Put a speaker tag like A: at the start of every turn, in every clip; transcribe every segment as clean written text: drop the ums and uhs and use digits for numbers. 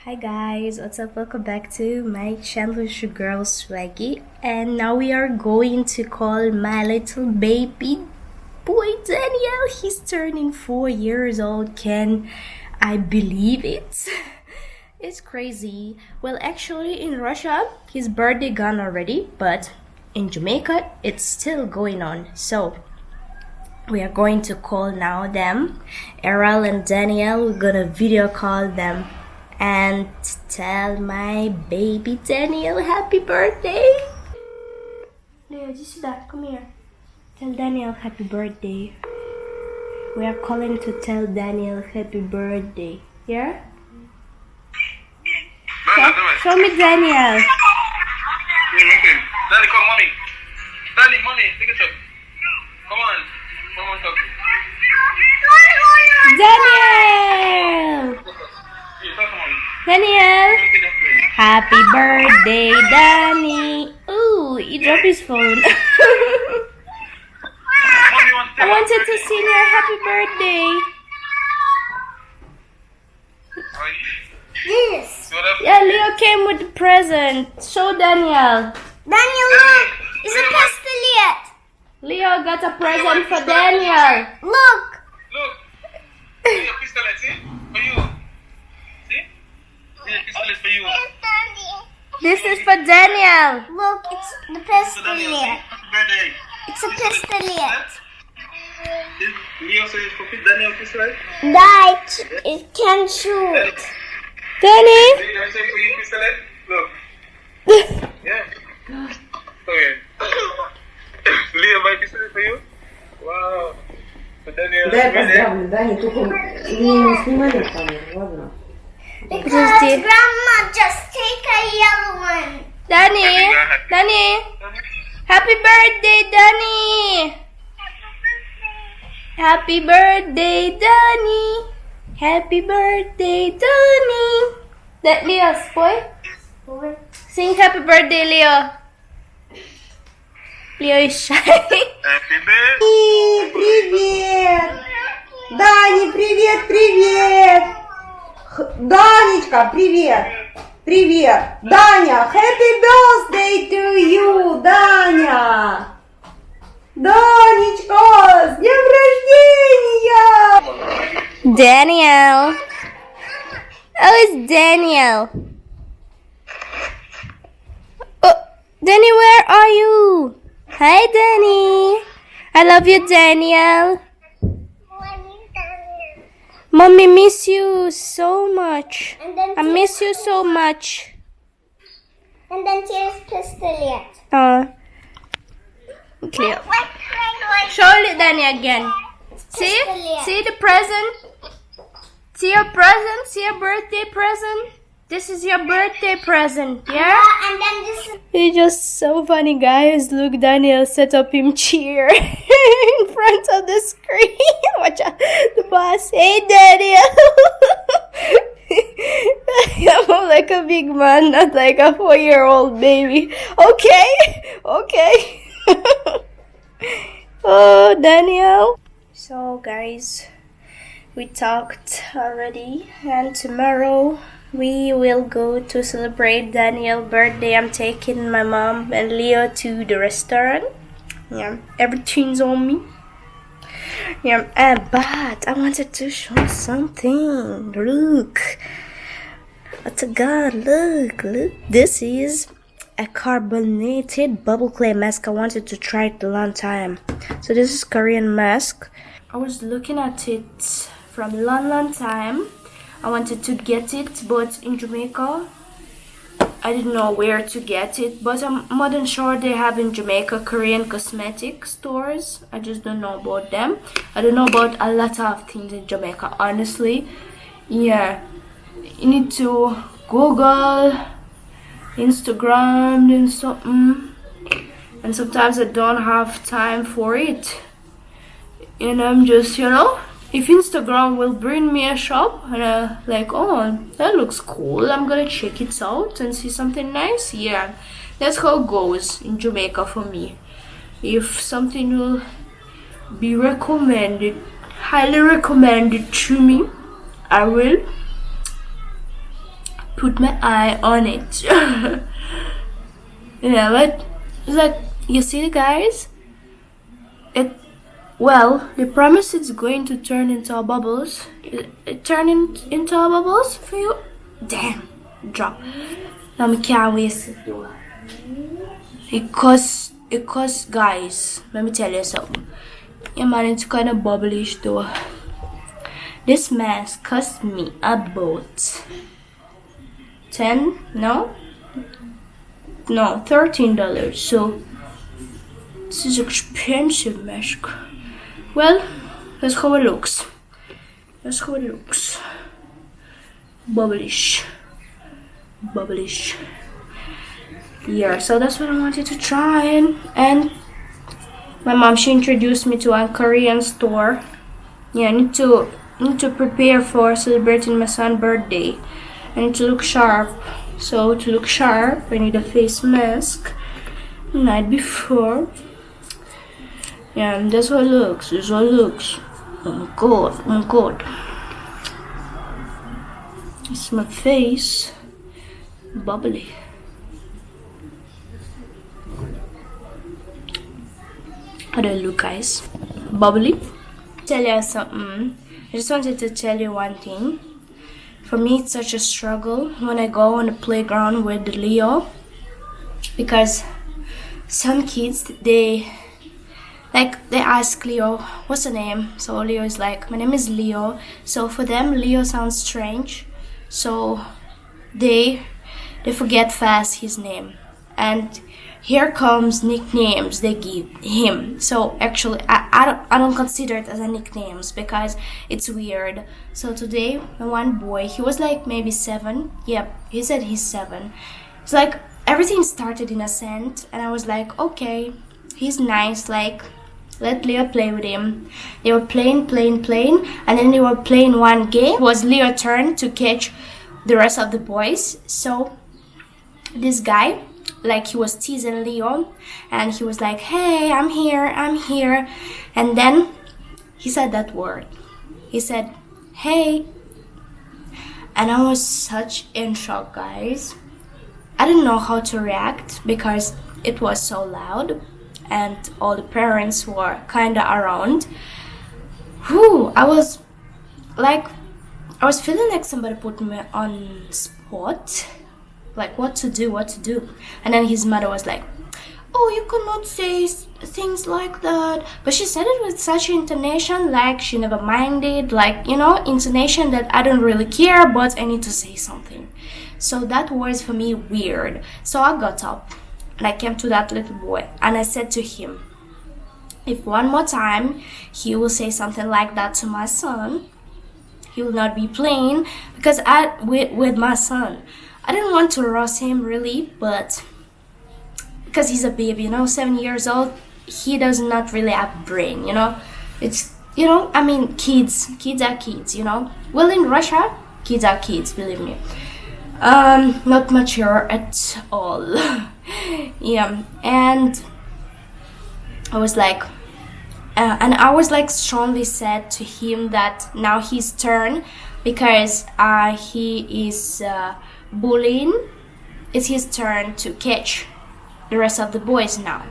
A: Hi guys, what's up? Welcome back to my channel. It's your girl Swaggy, and now we are going to call my little baby boy Daniel. He's turning 4 years old. Can I believe it? It's crazy. Well, actually in Russia his birthday gone already, but in Jamaica it's still going on. So we are going to call now them, Errol and Daniel. We're gonna video call them and tell my baby Daniel happy birthday. Leo, just that. Come here. Tell Daniel happy birthday. We are calling to tell Daniel happy birthday. Yeah? Show me Daniel.
B: Danny, come, mommy. Danny, mommy, take a shot. Come on. Come on, talk.
A: Daniel! Daniel! Happy birthday, Danny! Ooh, he dropped his phone. I wanted to sing your happy birthday.
C: Yes.
A: Yeah, Leo came with the present. Show Daniel.
C: Daniel, look! It's a pistolette.
A: Leo got a present for Daniel.
C: Look!
B: Look. See a pistolette, see? For you. See? See a pistolette for you.
A: This is for Daniel.
C: Look, it's the
B: So Daniel, see?
C: pistolette.
B: Happy birthday.
C: It's a pistolette.
B: Leo says for Daniel pistolette.
C: That it can shoot.
A: Danny?
B: See, I say for you pistolette. Look. Yeah. Okay. Leo, buy pistolette for you? Wow. For Daniel.
D: Дай
B: happy birthday.
D: поздравлю, да, не только не снимай на камеру, ладно?
C: Because
A: Just
C: Grandma just take a yellow one.
A: Danny? Danny? Happy birthday, Danny! Happy birthday, Danny! Happy birthday, Danny! That Leo's boy? Sing happy birthday, Leo. Leo is shy.
B: Happy birthday.
D: Привет! Дани, привет, привет! Данечка, привет! Привет! Даня, happy birthday to you, Даня! Данечка, с днем рождения!
A: Daniel. Oh, it's Daniel. Oh, Danny, where are you? Hi, Danny. I love you, Daniel. Mommy miss you so much.
C: And then
A: I miss you so much.
C: here's pistolette.
A: Clear. Show it, Danny, again. See? See the present? See your present? See your birthday present? This is your birthday present, yeah?
C: And then this is
A: It's just so funny, guys. Look, Daniel set up him chair in front of the screen. Watch out, the boss. Hey, Daniel. I'm like a big man, not like a 4-year-old baby. Okay, okay. Oh, Daniel. So, guys, we talked already, and tomorrow we will go to celebrate Daniel's birthday. I'm taking my mom and Leo to the restaurant. Yeah, everything's on me. Yeah, but I wanted to show something. Look. Oh to God, look. This is a carbonated bubble clay mask. I wanted to try it a long time. So this is Korean mask. I was looking at it from a long time. I wanted to get it, but in Jamaica I didn't know where to get it, but I'm more than sure they have in Jamaica Korean cosmetic stores. I just don't know about them. I don't know about a lot of things in Jamaica, honestly. Yeah, you need to Google, Instagram, and something, and sometimes I don't have time for it, and I'm just, if Instagram will bring me a shop and I'm like, oh, that looks cool, I'm gonna check it out and see something nice. Yeah, that's how it goes in Jamaica for me. If something will be recommended, highly recommended to me, I will put my eye on it. Yeah, but like, you see, guys, they promise it's going to turn into bubbles. It turned into bubbles for you. Damn, drop. Now me can't waste it. It costs, guys. Let me tell you something. Yeah, man, it's kind of bubblish though. This mask cost me about $13. So this is expensive mask. Well, that's how it looks. Bubblish. Yeah, so that's what I wanted to try. And my mom, she introduced me to a Korean store. Yeah, I need to prepare for celebrating my son's birthday. I need to look sharp. So to look sharp, I need a face mask the night before. Yeah, and that's how it looks. Oh my god. It's my face. Bubbly. How do I look, guys? Bubbly? Tell you something. I just wanted to tell you one thing. For me, it's such a struggle when I go on the playground with Leo, because some kids, they ask Leo, what's your name? So Leo is like, my name is Leo. So for them, Leo sounds strange. So they forget fast his name. And here comes nicknames they give him. So actually, I don't consider it as a nicknames because it's weird. So today, one boy, he was like maybe 7. Yep, he said he's 7. It's like everything started in a scent, and I was like, okay, he's nice. Like, let Leo play with him. They were playing, and then they were playing one game. It was Leo's turn to catch the rest of the boys. So this guy, like, he was teasing Leo, and he was like, hey, I'm here. And then he said that word. He said, hey. And I was such in shock, guys. I didn't know how to react because it was so loud and all the parents were kind of around. I was feeling like somebody put me on spot, like what to do. And then his mother was like, oh, you cannot say things like that. But she said it with such intonation, like she never minded, like, intonation that I don't really care, but I need to say something. So that was for me weird. So I got up and I came to that little boy and I said to him, if one more time he will say something like that to my son, he will not be playing because with my son. I didn't want to roast him really, but because he's a baby, 7 years old, he does not really have brain, It's, kids are kids, Well, in Russia, kids are kids, believe me. Not mature at all. Yeah, and I was like, strongly said to him that now his turn, because he is bullying. It's his turn to catch the rest of the boys now.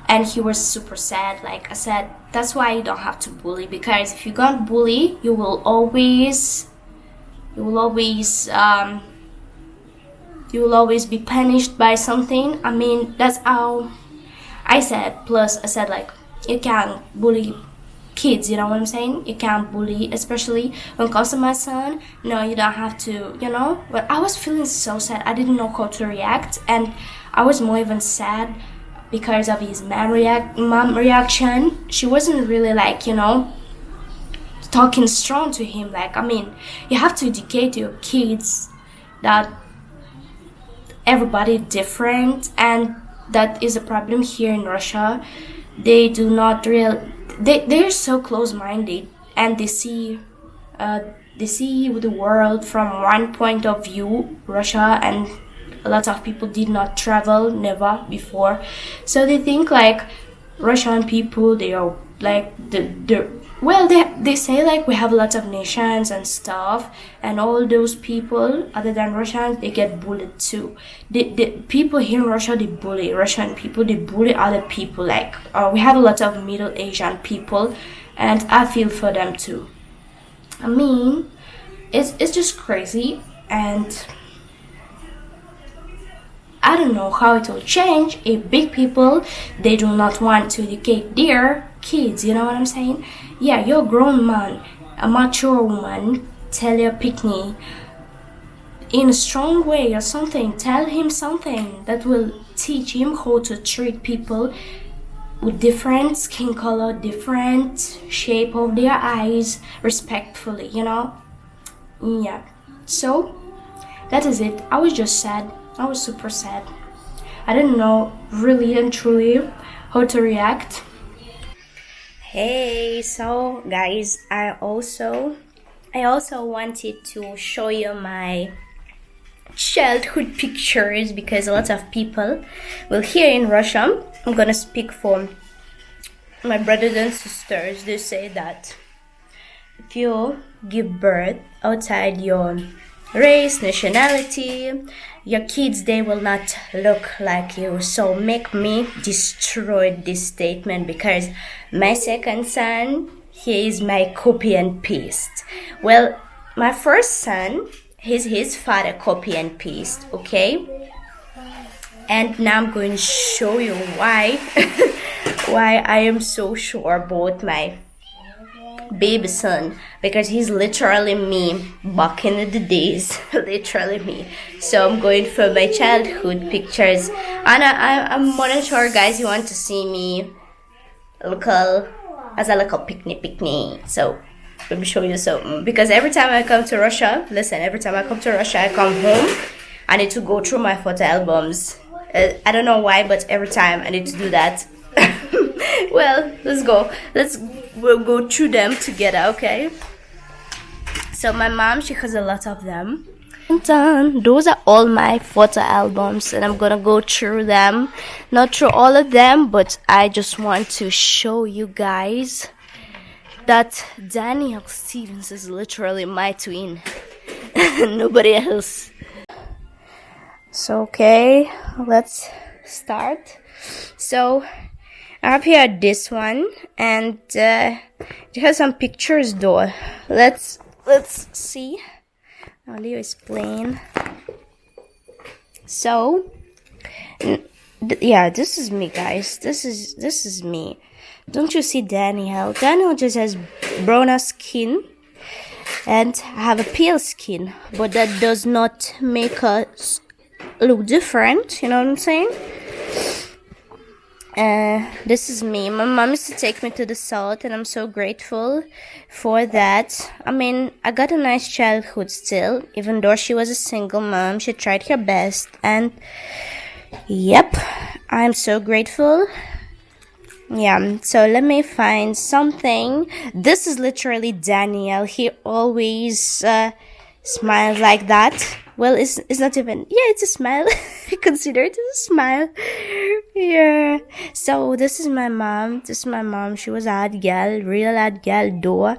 A: And he was super sad. Like I said, that's why you don't have to bully, because if you don't bully, you will always be punished by something. I mean, that's how I said. Plus I said, like, you can't bully kids, you know what I'm saying? You can't bully, especially when it comes to my son. No, you don't have to, But I was feeling so sad. I didn't know how to react, and I was more even sad because of his mom reaction. She wasn't really like, talking strong to him. Like, I mean, you have to educate your kids that everybody different, and that is a problem here in Russia. They do not they're so close-minded, and they see the world from one point of view, Russia, and a lot of people did not travel, never before. So they think like Russian people, they are like well, they say like we have lots of nations and stuff, and all those people other than Russians, they get bullied too. The people here in Russia, they bully Russian people, they bully other people. Like we have a lot of Middle Asian people, and I feel for them too. I mean, it's just crazy, and I don't know how it will change if big people, they do not want to educate their kids. You know what I'm saying? Yeah, you're a grown man, a mature woman. Tell your picnic in a strong way or something. Tell him something that will teach him how to treat people with different skin color, different shape of their eyes, respectfully. You know? Yeah. So that is it. I was just sad. I was super sad. I didn't know really and truly how to react. Hey, so guys, I also wanted to show you my childhood pictures because a lot of people, well, here in Russia, I'm gonna speak for my brothers and sisters. They say that if you give birth outside your race, nationality, your kids, they will not look like you. So make me destroy this statement because my second son, he is my copy and paste. Well, my first son, his father copy and paste, okay? And now I'm going to show you why why I am so sure about my baby son, because he's literally me back in the days. Literally me. So I'm going for my childhood pictures, and I'm more than sure, guys, you want to see me as a little picnic. So let me show you something, because every time I come to Russia, every time I come to Russia, I come home, I need to go through my photo albums. I don't know why, but every time I need to do that. Well, we'll go through them together, okay? So my mom, she has a lot of them. Done. Those are all my photo albums, and I'm gonna go through them. Not through all of them, but I just want to show you guys that Daniel Stevens is literally my twin. Nobody else. So okay, let's start. So I have here this one, and it has some pictures though. Let's see. I'll explain. So yeah, this is me, guys. This is me. Don't you see Daniel? Daniel just has browner skin, and I have a pale skin, but that does not make us look different. You know what I'm saying? This is me. My mom used to take me to the south, and I'm so grateful for that. I mean, I got a nice childhood still, even though she was a single mom. She tried her best, and yep, I'm so grateful. Yeah, so let me find something. This is literally Daniel. He always smiles like that. Well, it's not even, yeah, it's a smile. I consider it as a smile. Yeah. So this is my mom. She was a hot girl, real hot girl though.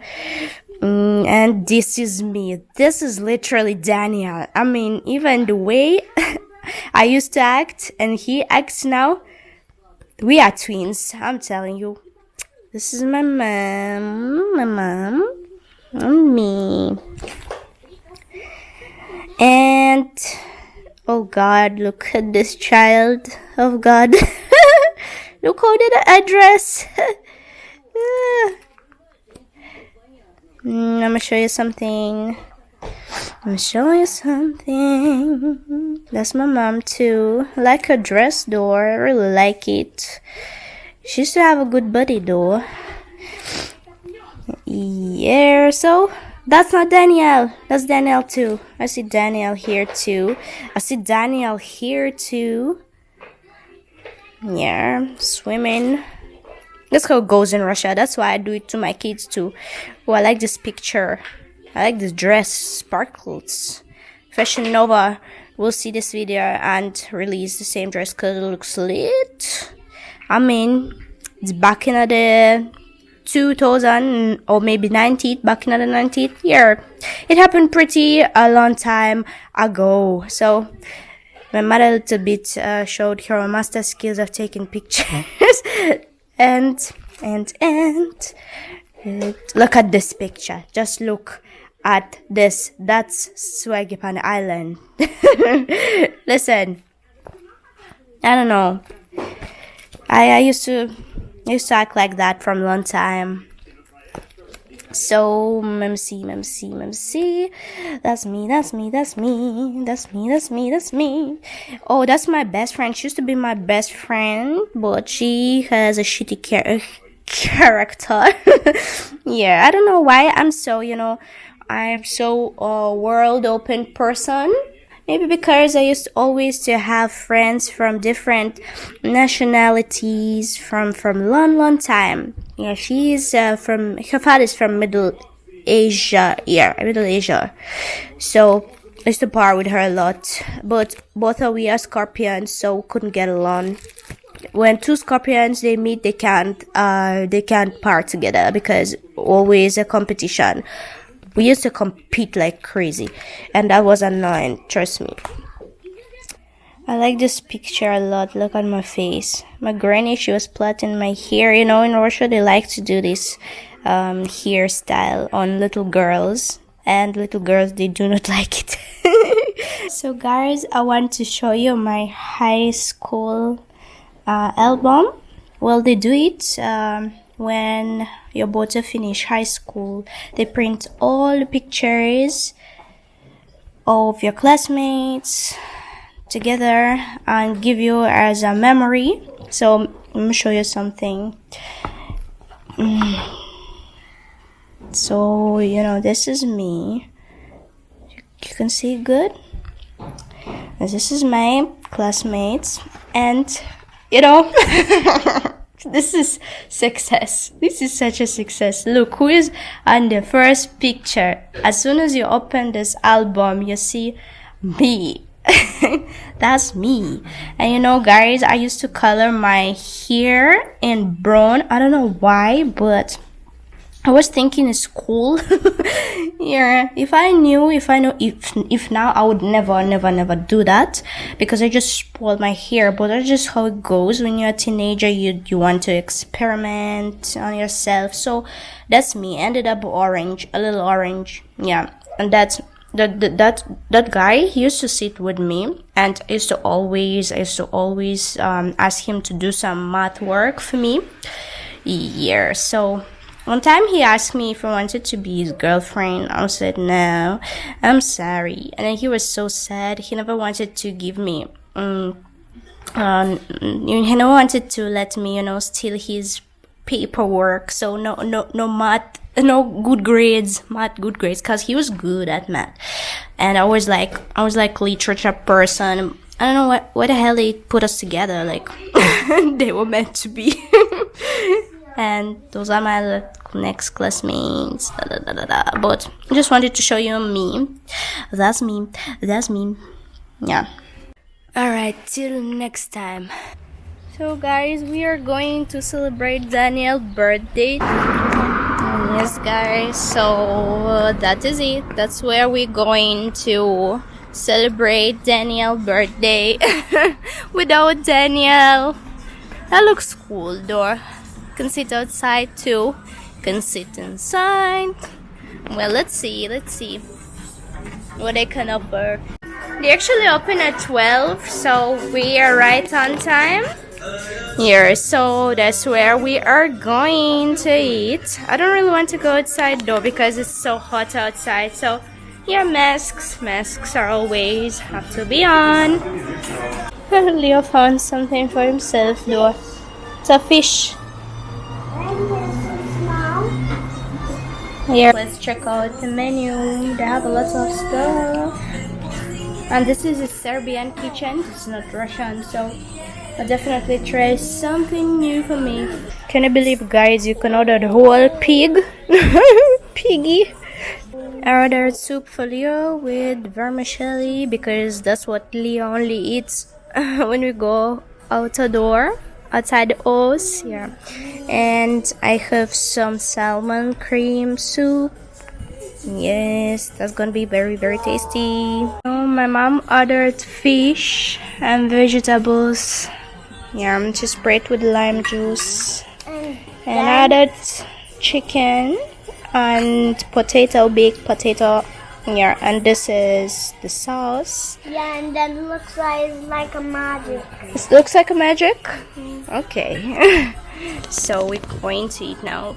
A: And this is me. This is literally Daniel. I mean, even the way I used to act and he acts now, we are twins. I'm telling you. This is my mom, and me. And oh God, look at this child of God. Look how did I dress. I'm gonna show you something. That's my mom too. I like her dress though. I really like it. She used to have a good body though. Yeah, so that's not Danielle. That's Danielle too. I see Danielle here too. Yeah, swimming. That's how it goes in Russia. That's why I do it to my kids too. Oh, I like this picture. I like this dress. Sparkles. Fashion Nova will see this video and release the same dress because it looks lit. I mean, it's back in the 2000 or maybe 90s, back in the 90s. Yeah, it happened pretty a long time ago. So my mother a little bit showed her master skills of taking pictures. and look at this picture. Just look at this. That's Swagipan Island. Listen, I don't know. I used to act like that from a long time. So let me see. That's me. Oh, that's my best friend. She used to be my best friend, but she has a shitty character. Yeah, I don't know why I'm so, I am so world open person. Maybe because I used always to have friends from different nationalities from long time. Yeah, she's her father's from Middle Asia. Yeah, Middle Asia. So I used to par with her a lot. But both of we are Scorpions, so couldn't get along. When two Scorpions they meet, they can't par together because always a competition. We used to compete like crazy, and that was annoying, trust me. I like this picture a lot. Look at my face. My granny, she was plaiting my hair. In Russia they like to do this hairstyle on little girls, and little girls, they do not like it. So guys, I want to show you my high school album. Well, they do it when you're about to finish high school. They print all the pictures of your classmates together and give you as a memory. So let me show you something. So this is me. You can see good. This is my classmates, and this is success. This is such a success. Look who is on the first picture. As soon as you open this album, you see me. That's me. And guys, I used to color my hair in brown. I don't know why, but I was thinking it's cool. Yeah, if now, I would never do that, because I just spoiled my hair. But that's just how it goes when you're a teenager. You want to experiment on yourself. So that's me. Ended up orange, a little orange. Yeah, and that guy, he used to sit with me, and I used to always ask him to do some math work for me. Yeah, so one time he asked me if I wanted to be his girlfriend. I said no, I'm sorry. And then he was so sad. He never wanted to give me he never wanted to let me steal his paperwork. So no math, no good grades, because he was good at math, and I was like literature person. I don't know what the hell they put us together, like they were meant to be. And those are my next classmates. But I just wanted to show you me. That's me. Yeah. Alright, till next time. So guys, we are going to celebrate Daniel's birthday. Yes guys, so that is it. That's where we're going to celebrate Daniel's birthday. Without Daniel. That looks cool though. Can sit outside too, can sit inside. Well, let's see what they can offer. They actually open at 12, so we are right on time here. So that's where we are going to eat. I don't really want to go outside though, because it's so hot outside. So yeah, masks are always have to be on. Leo found something for himself though. It's a fish. Here, let's check out the menu. They have a lot of stuff, and this is a Serbian kitchen. It's not Russian, so I'll definitely try something new for me. Can you believe, guys, you can order the whole pig? Piggy. I ordered soup for Leo with vermicelli, because that's what Leo only eats when we go out the door. outside the house. Yeah, and I have some salmon cream soup. Yes, that's gonna be very very tasty. Oh, my mom ordered fish and vegetables. Yeah, she sprayed with lime juice and added chicken and potato, baked potato. Yeah, and this is the sauce.
C: Yeah, and then looks like a magic.
A: It looks like a magic. Okay. So we're going to eat now.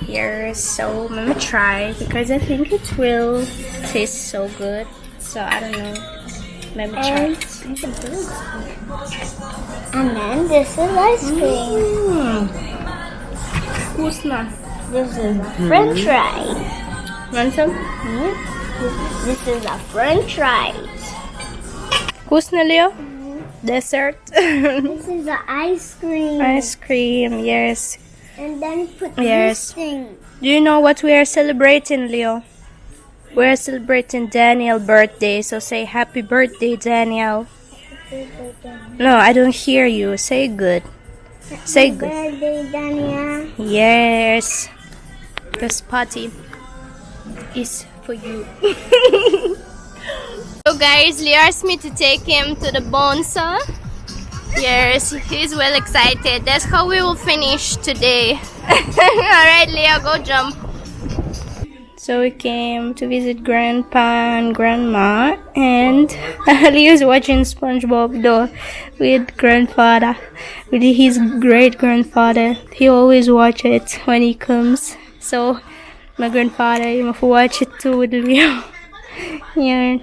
A: Here, so let me try because I think it will taste so good. So I don't know. Let me try.
C: And then this is ice cream.
A: Who's not?
C: This is a French fry.
A: Want some?
C: This is a French fries.
A: Who's na, Leo? Dessert.
C: This is the ice cream.
A: Ice cream, yes.
C: And then put
A: Yes.
C: this thing.
A: Do you know what we are celebrating, Leo? We're celebrating Daniel's birthday, so say happy birthday, Daniel. No, I don't hear you. Say good. Say good.
C: Birthday, Dania.
A: Yes. This party is for you. So guys, Leo asked me to take him to the bouncer. Yes, he's well excited. That's how we will finish today. Alright, Leo, go jump. So we came to visit Grandpa and Grandma, and Leo's watching SpongeBob though with grandfather, with his great grandfather. He always watch it when he comes. So my grandfather, you must watch it too with Leo. Yeah.